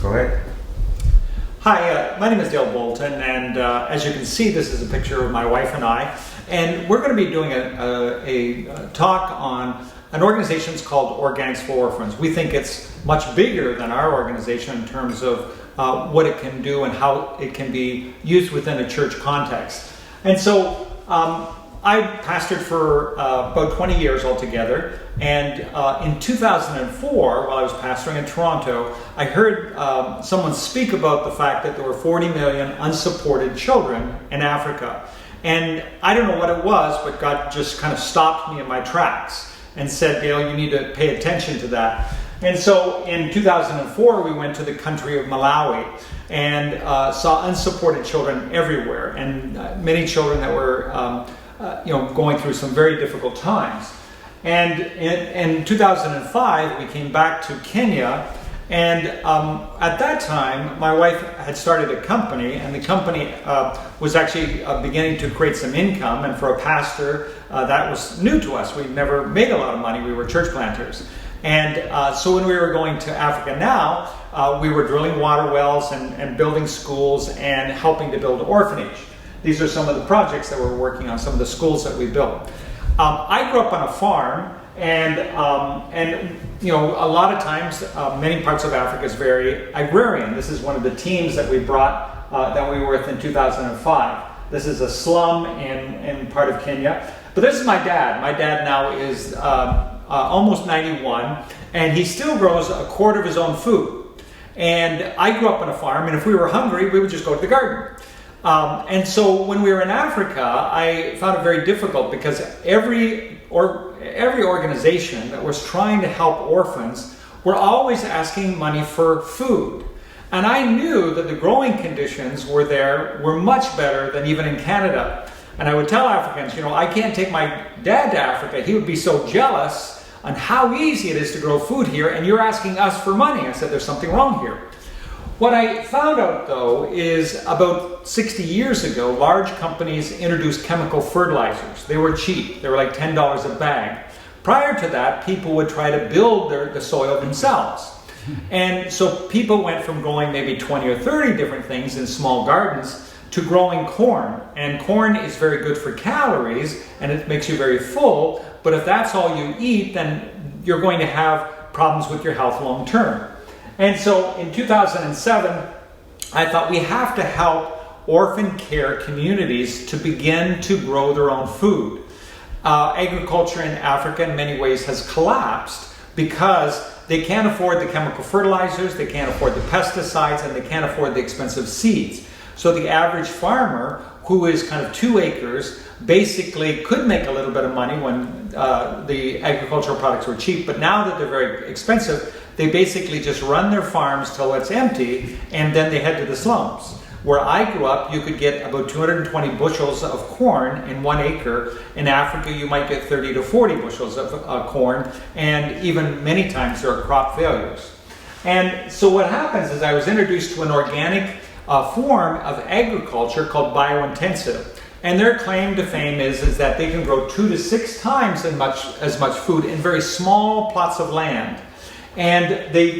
Go ahead. Hi, my name is Dale Bolton, and as you can see, this is a picture of my wife and I. And we're going to be doing a talk on an organization called Organics for Orphans. We think it's much bigger than our organization in terms of what it can do and how it can be used within a church context. And so I pastored for about 20 years altogether, and in 2004, while I was pastoring in Toronto, I heard someone speak about the fact that there were 40 million unsupported children in Africa. And I don't know what it was, but God just kind of stopped me in my tracks and said, Dale, you need to pay attention to that. And so in 2004, we went to the country of Malawi and saw unsupported children everywhere, and many children that were going through some very difficult times. And in 2005, we came back to Kenya, and at that time, my wife had started a company, and the company was actually beginning to create some income, and for a pastor, that was new to us. We'd never made a lot of money. We were church planters. And so when we were going to Africa Now, we were drilling water wells and building schools and helping to build orphanage. These are some of the projects that we're working on, some of the schools that we built. I grew up on a farm, and a lot of times, many parts of Africa is very agrarian. This is one of the teams that we brought, that we were with in 2005. This is a slum in part of Kenya. But this is my dad. My dad now is almost 91, and he still grows a quart of his own food. And I grew up on a farm, and if we were hungry, we would just go to the garden. And so when we were in Africa, I found it very difficult because every organization that was trying to help orphans were always asking money for food. And I knew that the growing conditions were much better than even in Canada. And I would tell Africans, I can't take my dad to Africa. He would be so jealous on how easy it is to grow food here, and you're asking us for money. I said, there's something wrong here. What I found out, though, is about 60 years ago, large companies introduced chemical fertilizers. They were cheap. They were like $10 a bag. Prior to that, people would try to build the soil themselves. And so people went from growing maybe 20 or 30 different things in small gardens to growing corn. And corn is very good for calories, and it makes you very full. But if that's all you eat, then you're going to have problems with your health long term. And so in 2007, I thought we have to help orphan care communities to begin to grow their own food. Agriculture in Africa in many ways has collapsed because they can't afford the chemical fertilizers, they can't afford the pesticides, and they can't afford the expensive seeds. So the average farmer, who is kind of 2 acres, basically could make a little bit of money when the agricultural products were cheap, but now that they're very expensive, they basically just run their farms till it's empty, and then they head to the slums. Where I grew up, you could get about 220 bushels of corn in 1 acre. In Africa, you might get 30 to 40 bushels of corn, and even many times there are crop failures. And so what happens is I was introduced to an organic form of agriculture called biointensive. And their claim to fame is that they can grow 2 to 6 times as much food in very small plots of land. And they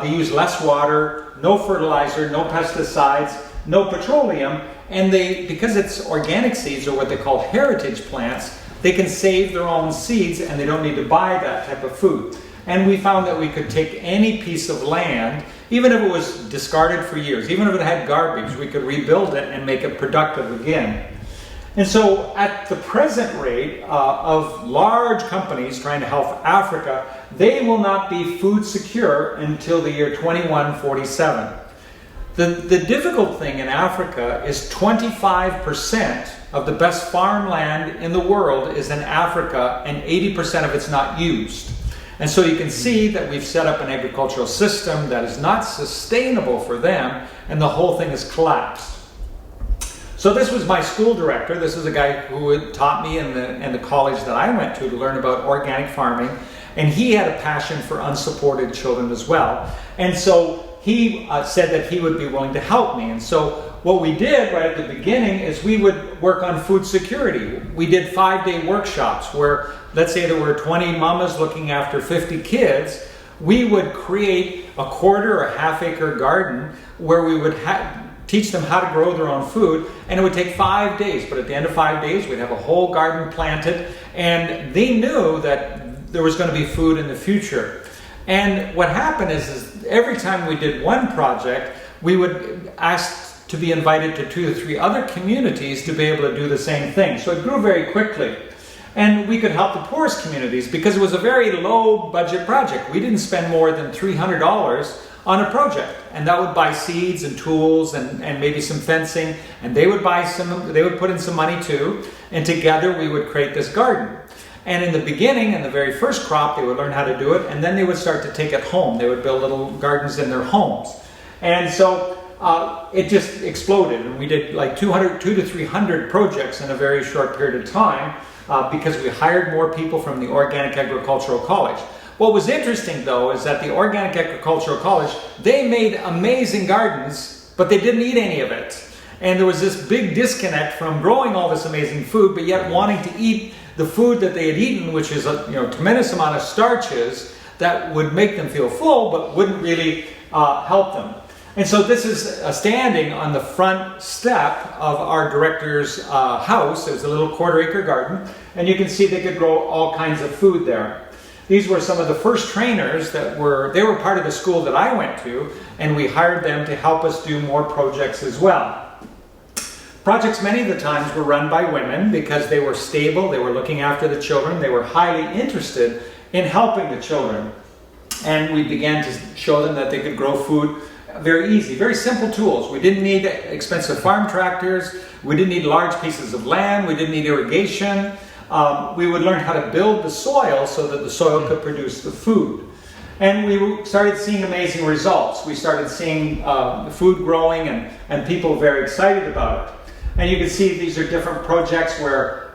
use less water, no fertilizer, no pesticides, no petroleum, and because it's organic seeds, or what they call heritage plants, they can save their own seeds and they don't need to buy that type of food. And we found that we could take any piece of land, even if it was discarded for years, even if it had garbage, we could rebuild it and make it productive again. And so at the present rate of large companies trying to help Africa, they will not be food secure until the year 2147. The difficult thing in Africa is 25% of the best farmland in the world is in Africa, and 80% of it's not used. And so you can see that we've set up an agricultural system that is not sustainable for them, and the whole thing has collapsed. So this was my school director. This is a guy who had taught me in the college that I went to learn about organic farming. And he had a passion for unsupported children as well. And so he said that he would be willing to help me. And so what we did right at the beginning is we would work on food security. We did 5-day workshops where, let's say there were 20 mamas looking after 50 kids. We would create a quarter or half-acre garden where we would teach them how to grow their own food, and it would take 5 days. But at the end of 5 days, we'd have a whole garden planted, and they knew that there was going to be food in the future. And what happened is every time we did one project, we would ask to be invited to 2 or 3 other communities to be able to do the same thing. So it grew very quickly. And we could help the poorest communities because it was a very low budget project. We didn't spend more than $300 on a project, and that would buy seeds and tools and maybe some fencing, and they would put in some money too, and together we would create this garden. And in the beginning, in the very first crop, they would learn how to do it, and then they would start to take it home. They would build little gardens in their homes. And so it just exploded, and we did like 200 to 300 projects in a very short period of time because we hired more people from the Organic Agricultural College. What was interesting though is that the Organic Agricultural College, they made amazing gardens, but they didn't eat any of it. And there was this big disconnect from growing all this amazing food, but yet wanting to eat the food that they had eaten, which is a tremendous amount of starches that would make them feel full, but wouldn't really help them. And so this is standing on the front step of our director's house. It was a little quarter-acre garden, and you can see they could grow all kinds of food there. These were some of the first trainers they were part of the school that I went to, and we hired them to help us do more projects as well. Projects many of the times were run by women because they were stable, they were looking after the children, they were highly interested in helping the children. And we began to show them that they could grow food very easy, very simple tools. We didn't need expensive farm tractors, we didn't need large pieces of land, we didn't need irrigation. We would learn how to build the soil so that the soil could produce the food. And we started seeing amazing results. We started seeing food growing and people very excited about it. And you can see these are different projects where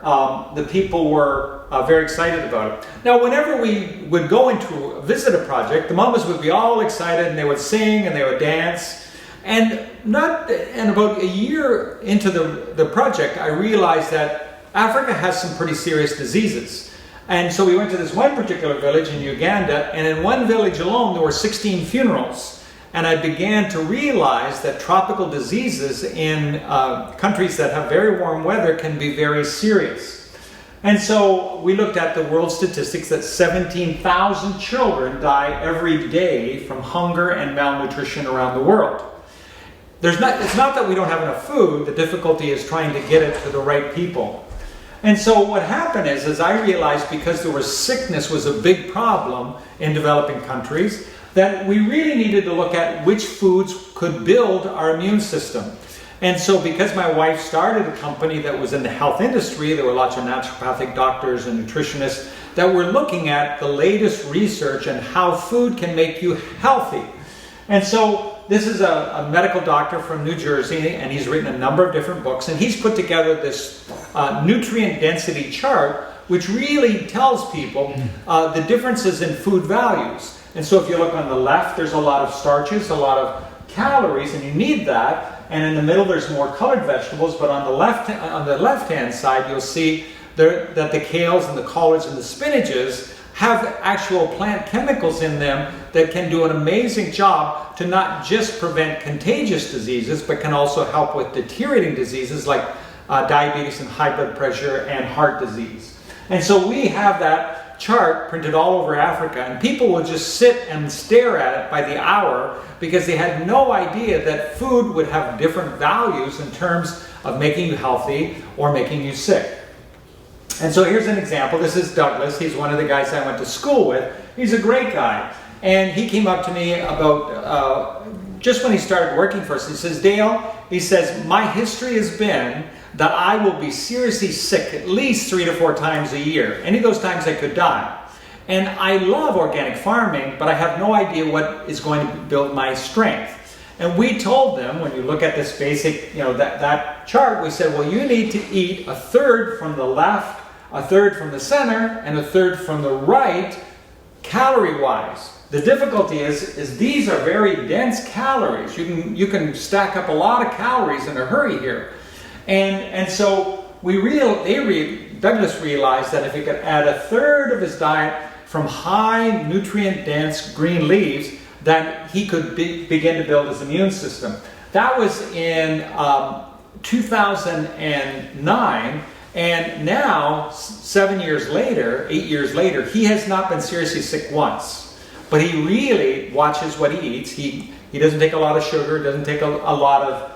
the people were very excited about it. Now, whenever we would go into visit a project, the mamas would be all excited and they would sing and they would dance. And about a year into the project, I realized that Africa has some pretty serious diseases. And so we went to this one particular village in Uganda, and in one village alone there were 16 funerals. And I began to realize that tropical diseases in countries that have very warm weather can be very serious. And so we looked at the world statistics that 17,000 children die every day from hunger and malnutrition around the world. It's not that we don't have enough food, the difficulty is trying to get it to the right people. And so what happened is I realized because sickness was a big problem in developing countries, that we really needed to look at which foods could build our immune system. And so because my wife started a company that was in the health industry, there were lots of naturopathic doctors and nutritionists that were looking at the latest research and how food can make you healthy. And so this is a medical doctor from New Jersey, and he's written a number of different books, and he's put together this nutrient density chart, which really tells people the differences in food values. And so if you look on the left, there's a lot of starches, a lot of calories, and you need that. And in the middle, there's more colored vegetables, but on the left-hand side, you'll see that the kales and the collards and the spinaches have actual plant chemicals in them that can do an amazing job to not just prevent contagious diseases, but can also help with deteriorating diseases like diabetes and high blood pressure and heart disease. And so we have that chart printed all over Africa, and people will just sit and stare at it by the hour because they had no idea that food would have different values in terms of making you healthy or making you sick. And so here's an example. This is Douglas. He's one of the guys I went to school with. He's a great guy. And he came up to me about just when he started working for us. He says, Dale, he says, my history has been that I will be seriously sick at least 3 to 4 times a year. Any of those times I could die. And I love organic farming, but I have no idea what is going to build my strength. And we told them, when you look at this basic, that chart, we said, well, you need to eat 1/3 from the left, 1/3 from the center, and 1/3 from the right, calorie-wise. The difficulty is these are very dense calories. You can stack up a lot of calories in a hurry here. And so Douglas realized that if he could add 1/3 of his diet from high nutrient-dense green leaves, that he could begin to build his immune system. That was in 2009, and now, 7 years later, 8 years later, he has not been seriously sick once. But he really watches what he eats. He doesn't take a lot of sugar, doesn't take a lot of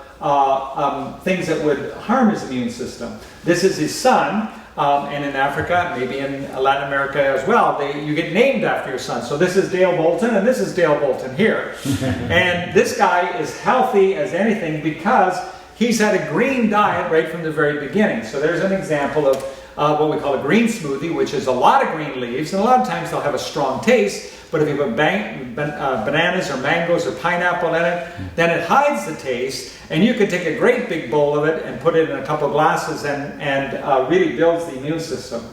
things that would harm his immune system. This is his son, and in Africa, maybe in Latin America as well, you get named after your son. So this is Dale Bolton, and this is Dale Bolton here. And this guy is healthy as anything because he's had a green diet right from the very beginning. So there's an example of what we call a green smoothie, which is a lot of green leaves, and a lot of times they'll have a strong taste. But if you put bananas or mangoes or pineapple in it, then it hides the taste, and you could take a great big bowl of it and put it in a couple glasses and really builds the immune system.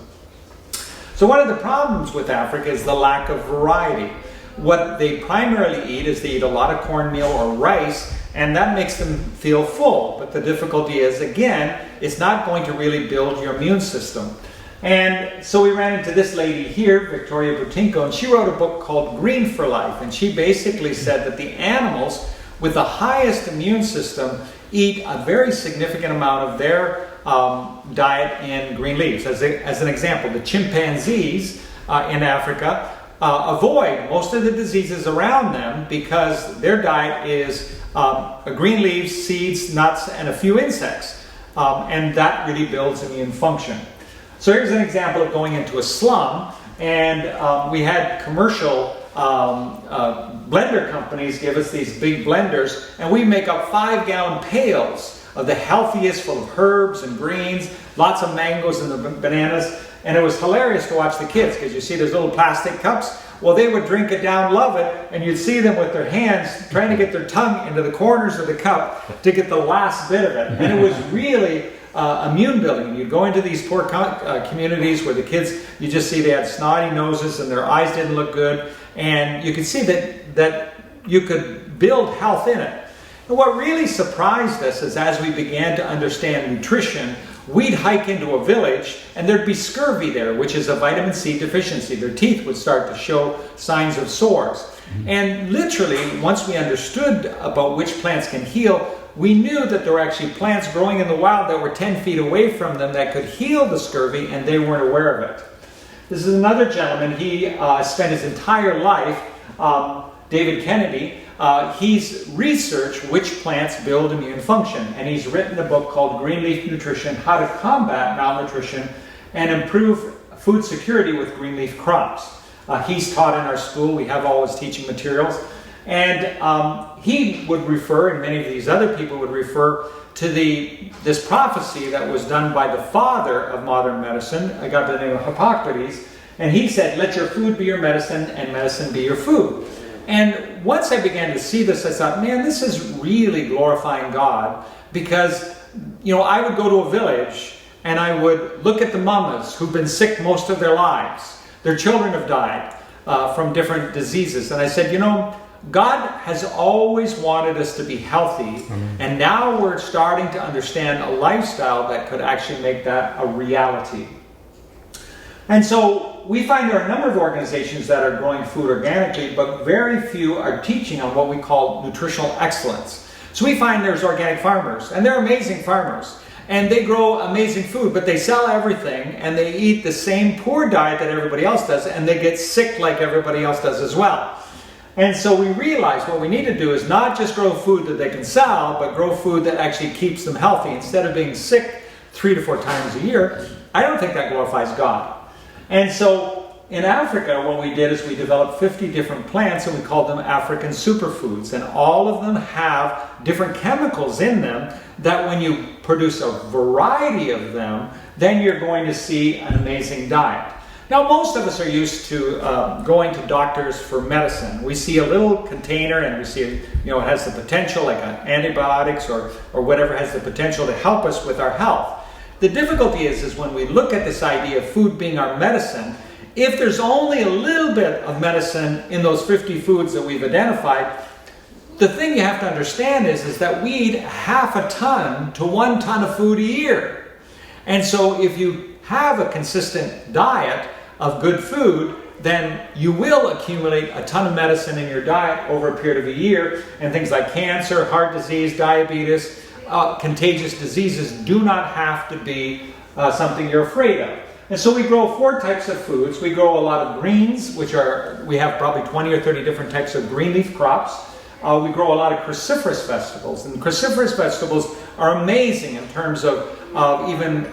So one of the problems with Africa is the lack of variety. What they primarily eat is they eat a lot of cornmeal or rice, and that makes them feel full. But the difficulty is, again, it's not going to really build your immune system. And so we ran into this lady here, Victoria Butinko, and she wrote a book called Green for Life. And she basically said that the animals with the highest immune system eat a very significant amount of their diet in green leaves. As an example, the chimpanzees in Africa avoid most of the diseases around them because their diet is green leaves, seeds, nuts, and a few insects. And that really builds immune function. So here's an example of going into a slum, and we had commercial blender companies give us these big blenders, and we make up 5-gallon pails of the healthiest, full of herbs and greens, lots of mangoes and the bananas. And it was hilarious to watch the kids, because you see those little plastic cups. Well, they would drink it down, love it, and you'd see them with their hands trying to get their tongue into the corners of the cup to get the last bit of it. And it was really immune building. You'd go into these poor communities where the kids, you just see they had snotty noses and their eyes didn't look good, and you could see that you could build health in it. And what really surprised us is as we began to understand nutrition, we'd hike into a village and there'd be scurvy there, which is a vitamin C deficiency. Their teeth would start to show signs of sores. And literally, once we understood about which plants can heal, we knew that there were actually plants growing in the wild that were 10 feet away from them that could heal the scurvy, and they weren't aware of it. This is another gentleman. He spent his entire life, David Kennedy, he's researched which plants build immune function, and he's written a book called Green Leaf Nutrition, How to Combat Malnutrition and Improve Food Security with Green Leaf Crops. He's taught in our school. We have all his teaching materials. And he would refer, and many of these other people would refer to this prophecy that was done by the father of modern medicine, a guy by the name of Hippocrates. And he said, let your food be your medicine and medicine be your food. And once I began to see this, I thought, man, this is really glorifying God, because, you know, I would go to a village and I would look at the Mommas who've been sick most of their lives. Their children have died from different diseases. And I said, you know, God has always wanted us to be healthy, and now we're starting to understand a lifestyle that could actually make that a reality. And so we find there are a number of organizations that are growing food organically, but very few are teaching on what we call nutritional excellence. So we find there's organic farmers, and they're amazing farmers, and they grow amazing food, but they sell everything, and they eat the same poor diet that everybody else does, and they get sick like everybody else does as well. And so we realized what we need to do is not just grow food that they can sell, but grow food that actually keeps them healthy. Instead of being sick 3 to 4 times a year, I don't think that glorifies God. And so in Africa, what we did is we developed 50 different plants, and we called them African superfoods. And all of them have different chemicals in them that when you produce a variety of them, then you're going to see an amazing diet. Now, most of us are used to going to doctors for medicine. We see a little container and we see, you know, it has the potential, like antibiotics or whatever has the potential to help us with our health. The difficulty is when we look at this idea of food being our medicine, if there's only a little bit of medicine in those 50 foods that we've identified, the thing you have to understand is that we eat 0.5 ton to 1 ton of food a year. And so if you have a consistent diet of good food, then you will accumulate a ton of medicine in your diet over a period of a year, and things like cancer, heart disease, diabetes, contagious diseases do not have to be something you're afraid of. And so we grow 4 types of foods. We grow a lot of greens, we have probably 20 or 30 different types of green leaf crops. We grow a lot of cruciferous vegetables, and cruciferous vegetables are amazing in terms of even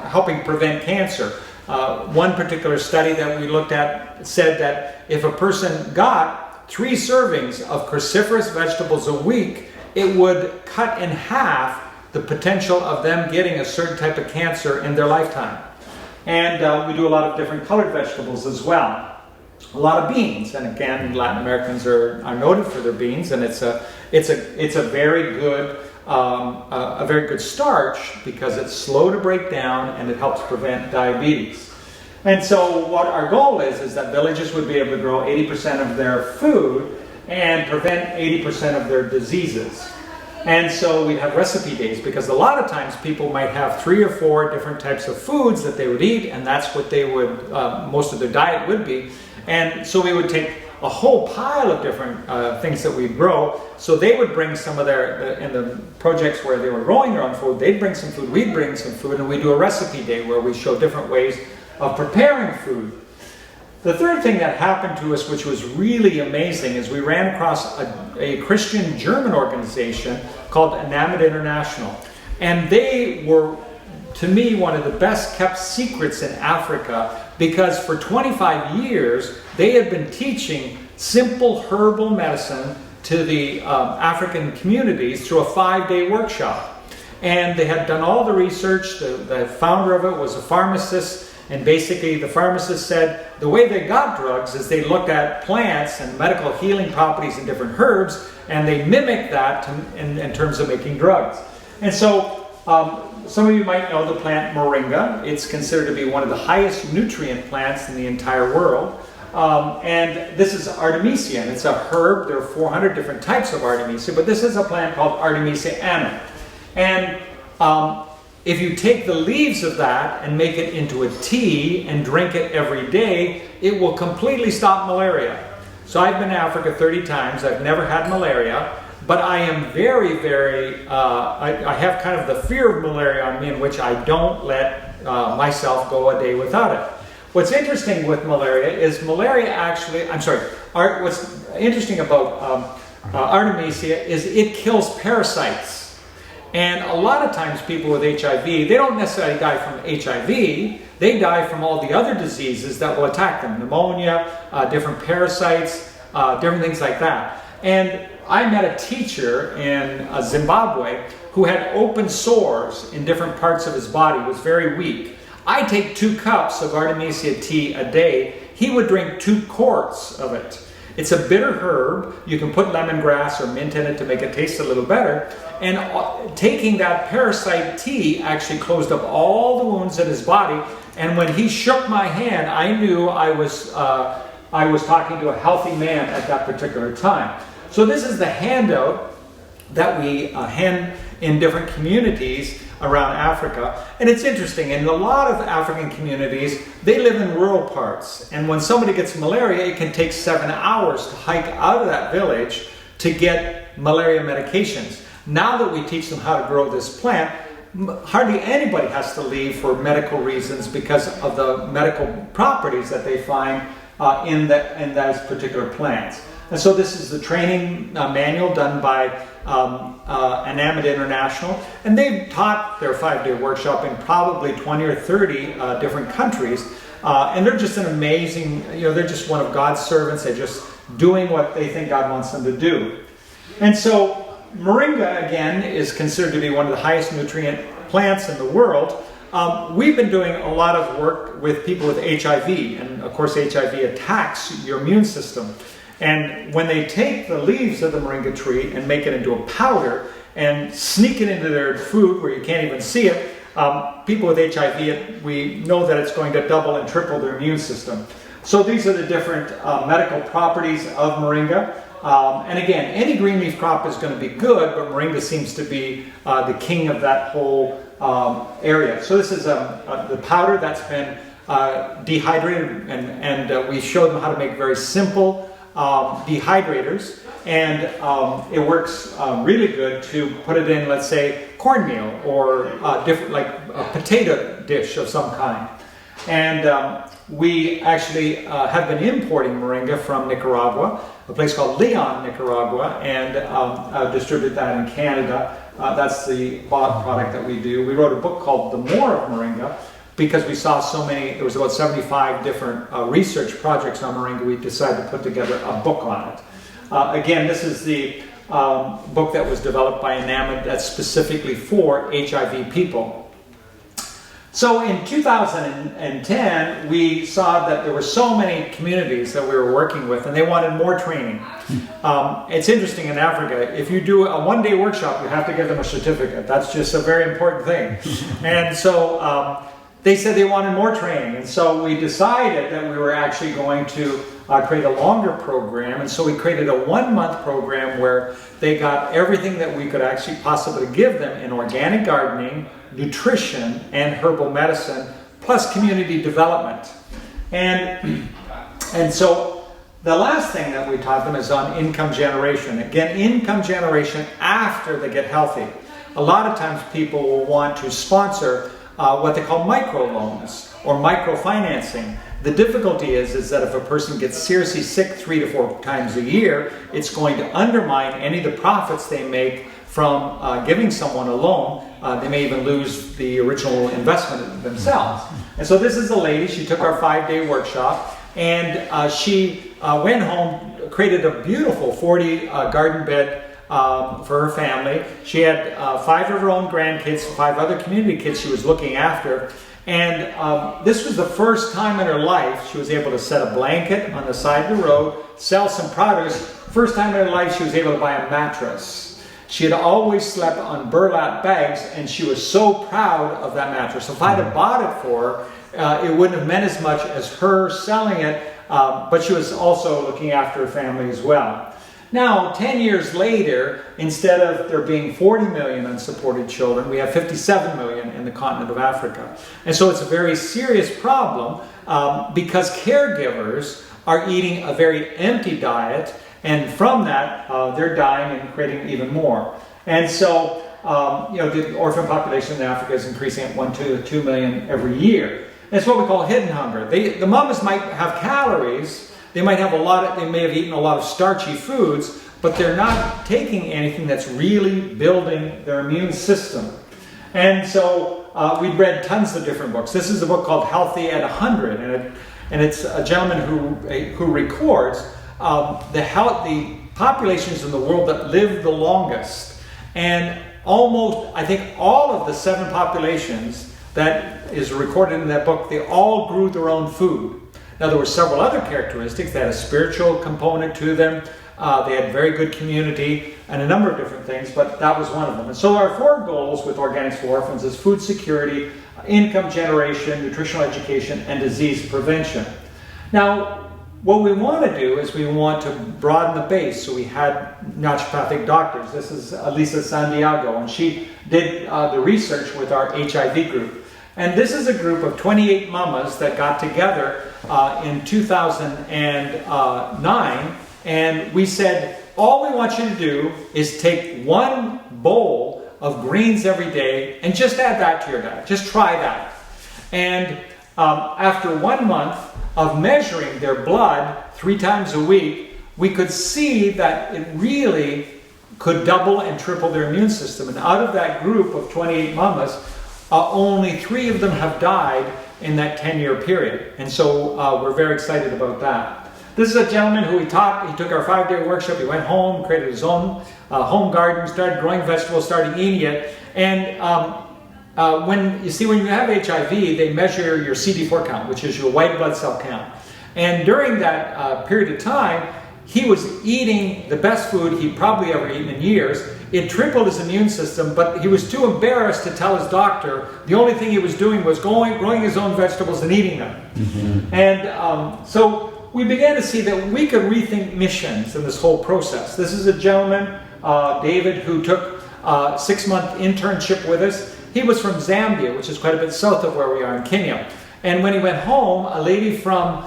helping prevent cancer. One particular study that we looked at said that if a person got 3 servings of cruciferous vegetables a week, it would cut in half the potential of them getting a certain type of cancer in their lifetime. And we do a lot of different colored vegetables as well. A lot of beans, and again, Latin Americans are noted for their beans, and it's a very good starch because it's slow to break down and it helps prevent diabetes. And so what our goal is that villages would be able to grow 80% of their food and prevent 80% of their diseases. And so we'd have recipe days, because a lot of times people might have 3 or 4 different types of foods that they would eat, and that's what they would, most of their diet would be. And so we would take a whole pile of different things that we'd grow. So they would bring some of in the projects where they were growing their own food, they'd bring some food, we'd bring some food, and we do a recipe day where we show different ways of preparing food. The third thing that happened to us, which was really amazing, is we ran across a Christian German organization called Agri-nutritional. And they were, to me, one of the best kept secrets in Africa, because for 25 years they had been teaching simple herbal medicine to the African communities through a 5-day workshop. And they had done all the research. The founder of it was a pharmacist, and basically the pharmacist said the way they got drugs is they looked at plants and medical healing properties in different herbs, and they mimicked that in terms of making drugs. And so some of you might know the plant Moringa. It's considered to be one of the highest nutrient plants in the entire world. And this is Artemisia, and it's a herb. There are 400 different types of Artemisia, but this is a plant called Artemisia annum. And if you take the leaves of that and make it into a tea and drink it every day, it will completely stop malaria. So I've been to Africa 30 times. I've never had malaria. But I am very, I have kind of the fear of malaria on me, in which I don't let myself go a day without it. What's interesting with malaria is what's interesting about Artemisia is it kills parasites. And a lot of times people with HIV, they don't necessarily die from HIV, they die from all the other diseases that will attack them. Pneumonia, different parasites, different things like that. And I met a teacher in Zimbabwe who had open sores in different parts of his body, was very weak. I take 2 cups of Artemisia tea a day. He would drink 2 quarts of it. It's a bitter herb. You can put lemongrass or mint in it to make it taste a little better. And taking that parasite tea actually closed up all the wounds in his body. And when he shook my hand, I knew I was talking to a healthy man at that particular time. So this is the handout that we hand in different communities around Africa. And it's interesting, in a lot of African communities, they live in rural parts. And when somebody gets malaria, it can take 7 hours to hike out of that village to get malaria medications. Now that we teach them how to grow this plant, hardly anybody has to leave for medical reasons because of the medical properties that they find in those particular plants. And so this is the training manual done by Agri-nutritional, and they've taught their 5-day workshop in probably 20 or 30 different countries, and they're just an amazing, they're just one of God's servants. They're just doing what they think God wants them to do. And so Moringa, again, is considered to be one of the highest nutrient plants in the world. We've been doing a lot of work with people with HIV, and of course HIV attacks your immune system. And when they take the leaves of the moringa tree and make it into a powder and sneak it into their food where you can't even see it, people with HIV, we know that it's going to double and triple their immune system. So these are the different medical properties of moringa. And again, any green leaf crop is going to be good, but moringa seems to be the king of that whole area. So this is the powder that's been dehydrated, and we showed them how to make very simple dehydrators. And it works really good to put it in, let's say, cornmeal or different, like a potato dish of some kind. And we actually have been importing Moringa from Nicaragua, a place called Leon, Nicaragua, and distribute that in Canada. That's the product that we do. We wrote a book called The More of Moringa because we saw so many, there was about 75 different research projects on Moringa. We decided to put together a book on it. Again, this is the book that was developed by Enamid that's specifically for HIV people. So in 2010, we saw that there were so many communities that we were working with, and they wanted more training. It's interesting in Africa, if you do a one-day workshop, you have to give them a certificate. That's just a very important thing. And so they said they wanted more training, and so we decided that we were actually going to create a longer program, and so we created a 1-month program where they got everything that we could actually possibly give them in organic gardening, nutrition, and herbal medicine, plus community development. And so the last thing that we taught them is on income generation. Again, income generation after they get healthy. A lot of times people will want to sponsor what they call microloans or microfinancing. The difficulty is that if a person gets seriously sick 3 to 4 times a year, it's going to undermine any of the profits they make from giving someone a loan. They may even lose the original investment themselves. And so this is a lady, she took our 5-day workshop, and she went home, created a beautiful 40 garden bed for her family. She had 5 of her own grandkids, 5 other community kids she was looking after. And this was the first time in her life she was able to set a blanket on the side of the road, sell some produce. First time in her life she was able to buy a mattress. She had always slept on burlap bags, and she was so proud of that mattress. So if I'd have bought it for her, it wouldn't have meant as much as her selling it, but she was also looking after her family as well. Now, 10 years later, instead of there being 40 million unsupported children, we have 57 million in the continent of Africa. And so it's a very serious problem because caregivers are eating a very empty diet, and from that, they're dying and creating even more. And so, the orphan population in Africa is increasing at 1 to 2 million every year. And it's what we call hidden hunger. The mamas might have calories. They might have they may have eaten a lot of starchy foods, but they're not taking anything that's really building their immune system. And so we've read tons of different books. This is a book called Healthy at 100, and it's a gentleman who records the populations in the world that live the longest. And almost, I think, all of the 7 populations that is recorded in that book, they all grew their own food. Now, there were several other characteristics. They had a spiritual component to them. They had very good community and a number of different things, but that was one of them. And so our 4 goals with Organics for Orphans is food security, income generation, nutritional education, and disease prevention. Now, what we want to do is we want to broaden the base. So we had naturopathic doctors. This is Elisa Santiago, and she did the research with our HIV group. And this is a group of 28 mamas that got together in 2009, and we said, all we want you to do is take 1 bowl of greens every day and just add that to your diet. Just try that. And after 1 month of measuring their blood 3 times a week, we could see that it really could double and triple their immune system. And out of that group of 28 mamas, only 3 of them have died in that 10-year period. And so we're very excited about that. This is a gentleman who he took our 5-day workshop, he went home, created his own home garden, started growing vegetables, started eating it. And when you have HIV, they measure your CD4 count, which is your white blood cell count. And during that period of time, he was eating the best food he'd probably ever eaten in years. It tripled his immune system, but he was too embarrassed to tell his doctor. The only thing he was doing was growing his own vegetables and eating them. Mm-hmm. And so we began to see that we could rethink missions in this whole process. This is a gentleman, David, who took a 6-month internship with us. He was from Zambia, which is quite a bit south of where we are in Kenya. And when he went home, a lady from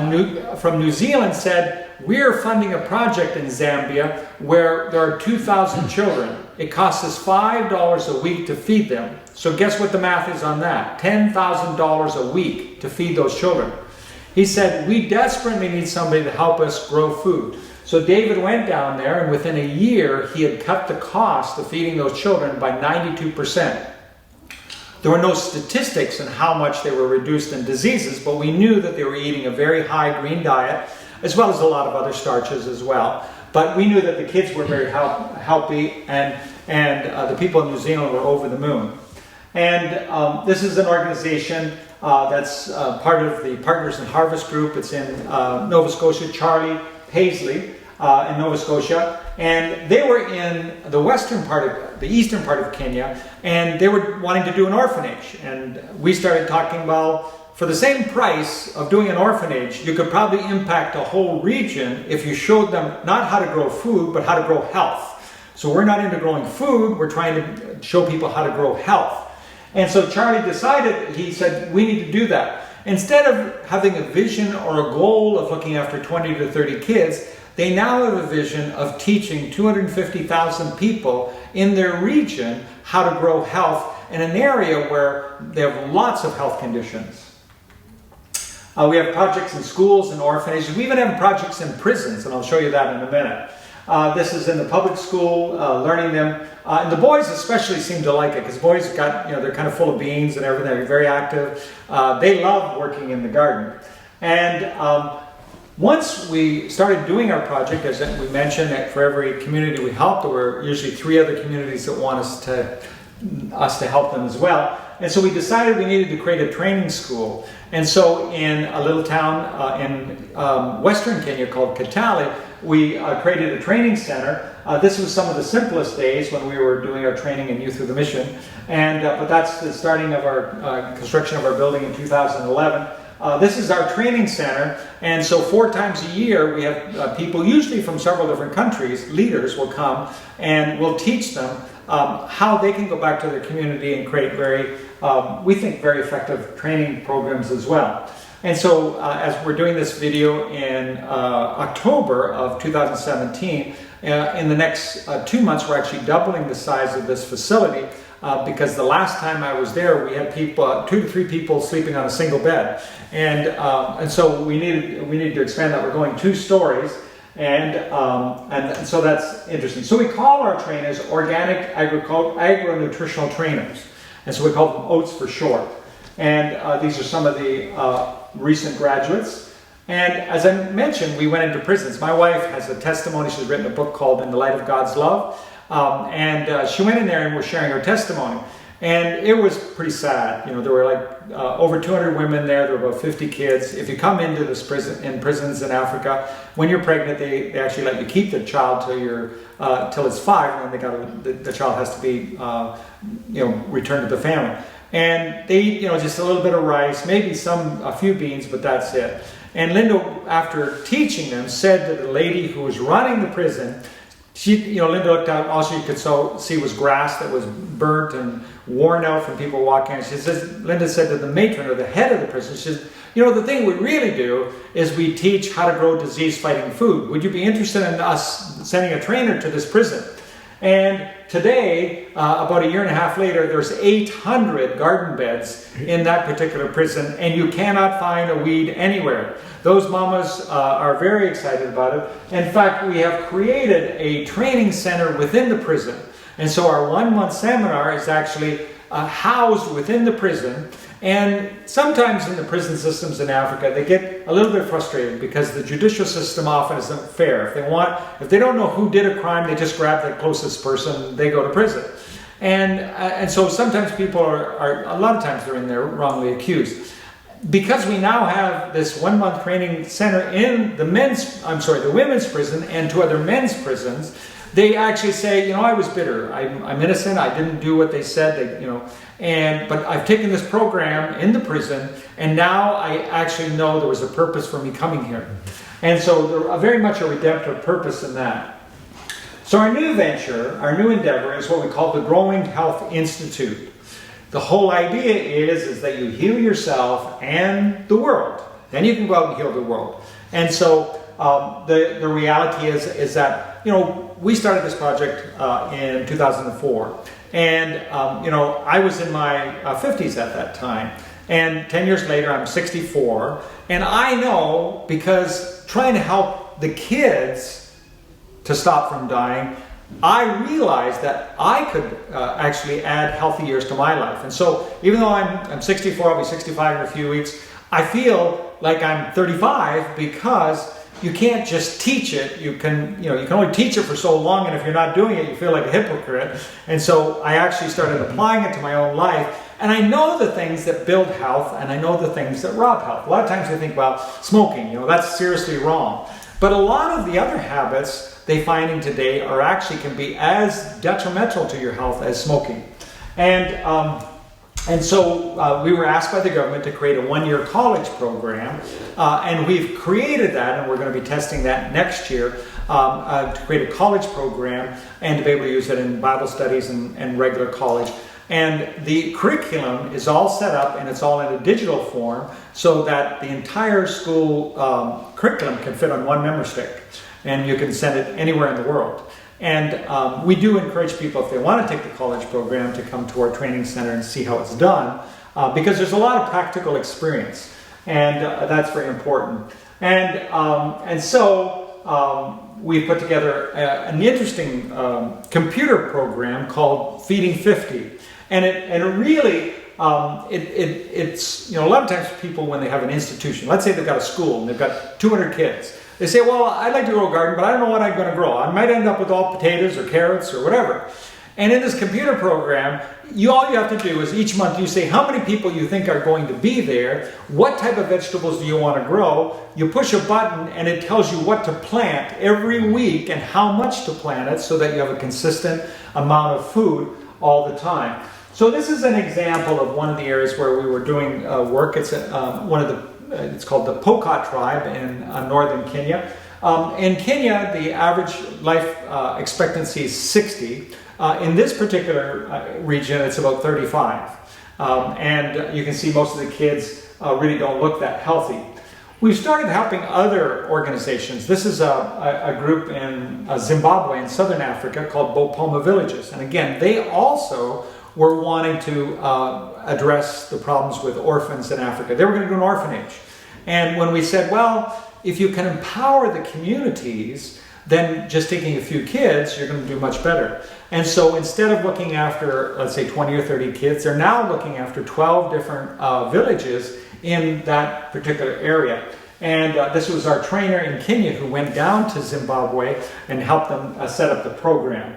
New Zealand said, "We're funding a project in Zambia where there are 2,000 children. It costs us $5 a week to feed them." So guess what the math is on that? $10,000 a week to feed those children. He said, "We desperately need somebody to help us grow food." So David went down there, and within a year, he had cut the cost of feeding those children by 92%. There were no statistics on how much they were reduced in diseases, but we knew that they were eating a very high green diet, as well as a lot of other starches as well. But we knew that the kids were very healthy, and the people in New Zealand were over the moon. And this is an organization that's part of the Partners in Harvest group. It's in Nova Scotia. Charlie Paisley in Nova Scotia, and they were in the eastern part of Kenya, and they were wanting to do an orphanage. And we started talking, well, for the same price of doing an orphanage, you could probably impact a whole region if you showed them not how to grow food, but how to grow health. So we're not into growing food, we're trying to show people how to grow health. And so Charlie decided, he said, we need to do that. Instead of having a vision or a goal of looking after 20 to 30 kids, they now have a vision of teaching 250,000 people in their region how to grow health in an area where they have lots of health conditions. We have projects in schools and orphanages. We even have projects in prisons, and I'll show you that in a minute. This is in the public school, learning them. And the boys especially seem to like it, because boys got, they're kind of full of beans and everything. They're very active. They love working in the garden. And once we started doing our project, as we mentioned, that for every community we helped, there were usually 3 other communities that want us to help them as well. And so we decided we needed to create a training school. And so in a little town in western Kenya called Kitale, we created a training center. This was some of the simplest days when we were doing our training in Youth with a Mission. And but that's the starting of our construction of our building in 2011. This is our training center, and so 4 times a year we have people, usually from several different countries, leaders will come and we'll teach them how they can go back to their community and create we think very effective training programs as well. And so as we're doing this video in October of 2017, in the next 2 months we're actually doubling the size of this facility. Because the last time I was there, we had people, 2 to 3 people sleeping on a single bed, and so we needed to expand that. We're going 2 stories, and so that's interesting. So we call our trainers organic agri-nutritional trainers, and so we call them OATS for short. And these are some of the recent graduates. And as I mentioned, we went into prisons. My wife has a testimony. She's written a book called In the Light of God's Love. She went in there and was sharing her testimony, and it was pretty sad. There were like over 200 women there. There were about 50 kids. If you come into this prisons in Africa, when you're pregnant, they actually let you keep the child till it's 5, and then the child has to be returned to the family. And they eat just a little bit of rice, maybe a few beans, but that's it. And Linda, after teaching them, said to the lady who was running the prison, Linda looked out, all she could see was grass that was burnt and worn out from people walking. And Linda said to the matron, or the head of the prison, she says, the thing we really do is we teach how to grow disease-fighting food. Would you be interested in us sending a trainer to this prison? And today, about 1.5 years later, there's 800 garden beds in that particular prison, and you cannot find a weed anywhere. Those mamas are very excited about it. In fact, we have created a training center within the prison. And so our 1-month seminar is actually housed within the prison. And sometimes in the prison systems in Africa, they get a little bit frustrated because the judicial system often isn't fair. If they don't know who did a crime, they just grab the closest person, they go to prison. And so sometimes people a lot of times they're in there wrongly accused. Because we now have this 1-month training center in the women's prison and 2 other men's prisons, they actually say, I was bitter. I'm innocent. I didn't do what they said. But I've taken this program in the prison, and now I actually know there was a purpose for me coming here. And so there's very much a redemptive purpose in that. So our new venture, our new endeavor, is what we call the Growing Health Institute. the whole idea is that you heal yourself and the world. Then you can go out and heal the world. And so the reality is that, we started this project in 2004. And, I was in my 50s at that time. And 10 years later, I'm 64. And I know, because trying to help the kids to stop from dying, I realized that I could actually add healthy years to my life. And so even though I'm 64, I'll be 65 in a few weeks, I feel like I'm 35 because you can't just teach it. You can only teach it for so long, and if you're not doing it, you feel like a hypocrite. And so I actually started applying it to my own life. And I know the things that build health, and I know the things that rob health. A lot of times I think, well, smoking, that's seriously wrong. But a lot of the other habits they finding today can be as detrimental to your health as smoking. And so we were asked by the government to create a one-year college program, and we've created that, and we're going to be testing that next year to create a college program and to be able to use it in Bible studies and regular college. And the curriculum is all set up, and it's all in a digital form so that the entire school curriculum can fit on one memory stick, and you can send it anywhere in the world. And we do encourage people, if they want to take the college program, to come to our training center and see how it's done, because there's a lot of practical experience, and that's very important. And so we put together an interesting computer program called Feeding 50, and it really it's a lot of times people, when they have an institution, let's say they've got a school and they've got 200 kids. They say, well, I'd like to grow a garden, but I don't know what I'm going to grow. I might end up with all potatoes or carrots or whatever. And in this computer program, all you have to do is each month you say how many people you think are going to be there, what type of vegetables do you want to grow. You push a button and it tells you what to plant every week and how much to plant it, so that you have a consistent amount of food all the time. So this is an example of one of the areas where we were doing work. It's it's called the Pokot tribe in northern Kenya. In Kenya, the average life expectancy is 60. In this particular region, it's about 35. And you can see most of the kids really don't look that healthy. We've started helping other organizations. This is a group in Zimbabwe in southern Africa called Bolton Villages. And again, they also were wanting to address the problems with orphans in Africa. They were going to do an orphanage. And when we said, well, if you can empower the communities, then just taking a few kids, you're going to do much better. And so instead of looking after, let's say, 20 or 30 kids, they're now looking after 12 different villages in that particular area. And this was our trainer in Kenya who went down to Zimbabwe and helped them set up the program.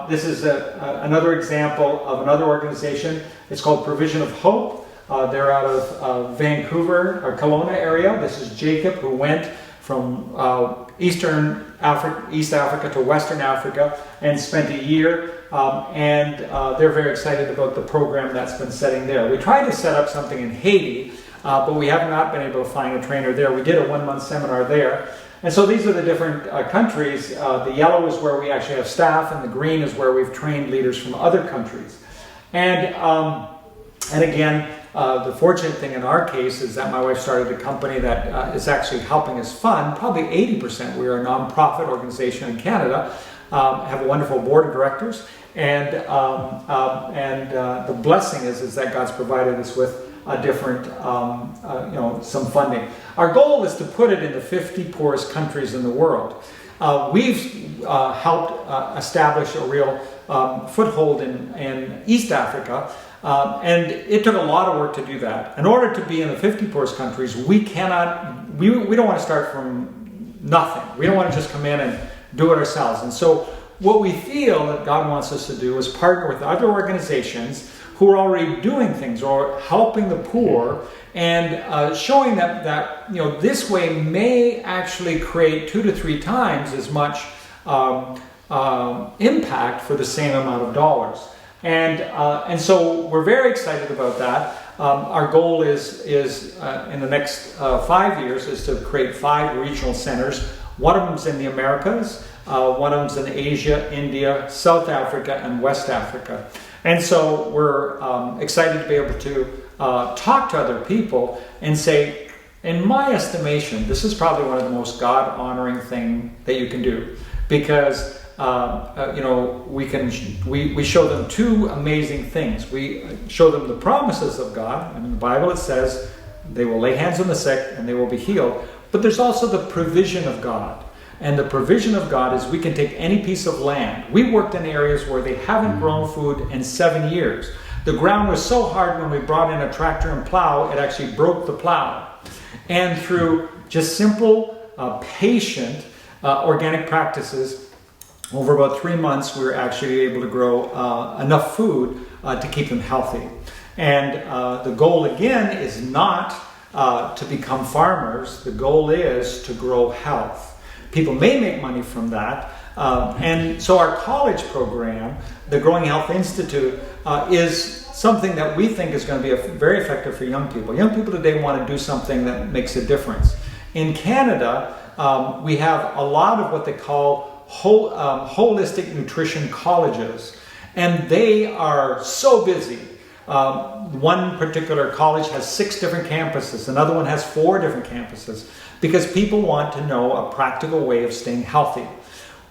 This is another example of another organization. It's called Provision of Hope. They're out of Vancouver or Kelowna area. This is Jacob, who went from East Africa to Western Africa and spent a year. And they're very excited about the program that's been setting there. We tried to set up something in Haiti, but we have not been able to find a trainer there. We did a one-month seminar there. And so these are the different countries. The yellow is where we actually have staff, and the green is where we've trained leaders from other countries. And again, the fortunate thing in our case is that my wife started a company that is actually helping us fund probably 80%. We are a nonprofit organization in Canada, have a wonderful board of directors, and the blessing is that God's provided us with a different, some funding. Our goal is to put it in the 50 poorest countries in the world. We've helped establish a real foothold in East Africa, and it took a lot of work to do that. In order to be in the 50 poorest countries, we don't want to start from nothing. We don't want to just come in and do it ourselves. And so what we feel that God wants us to do is partner with other organizations who are already doing things or helping the poor, and showing that this way may actually create 2 to 3 times as much impact for the same amount of dollars. And so we're very excited about that. Our goal is in the next 5 years is to create 5 regional centers. One of them's in the Americas, one of them's in Asia, India, South Africa, and West Africa. And so we're excited to be able to talk to other people and say, in my estimation, this is probably one of the most God-honoring things that you can do, because we show them two amazing things. We show them the promises of God, and in the Bible it says they will lay hands on the sick and they will be healed. But there's also the provision of God. And the provision of God is we can take any piece of land. We worked in areas where they haven't grown food in 7 years. The ground was so hard when we brought in a tractor and plow, it actually broke the plow. And through just simple, patient organic practices, over about 3 months, we were actually able to grow enough food to keep them healthy. And the goal, again, is not to become farmers. The goal is to grow health. People may make money from that. And so our college program, the Growing Health Institute, is something that we think is going to be very effective for young people. Young people today want to do something that makes a difference. In Canada, we have a lot of what they call holistic nutrition colleges, and they are so busy. One particular college has 6 different campuses, another one has 4 different campuses, because people want to know a practical way of staying healthy.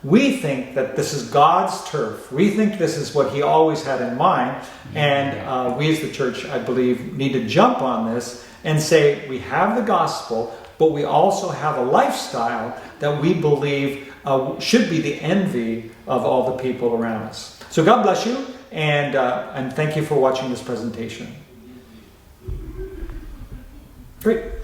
We think that this is God's turf. We think this is what He always had in mind, and we as the church, I believe, need to jump on this and say we have the gospel, but we also have a lifestyle that we believe should be the envy of all the people around us. So God bless you, and thank you for watching this presentation. Great.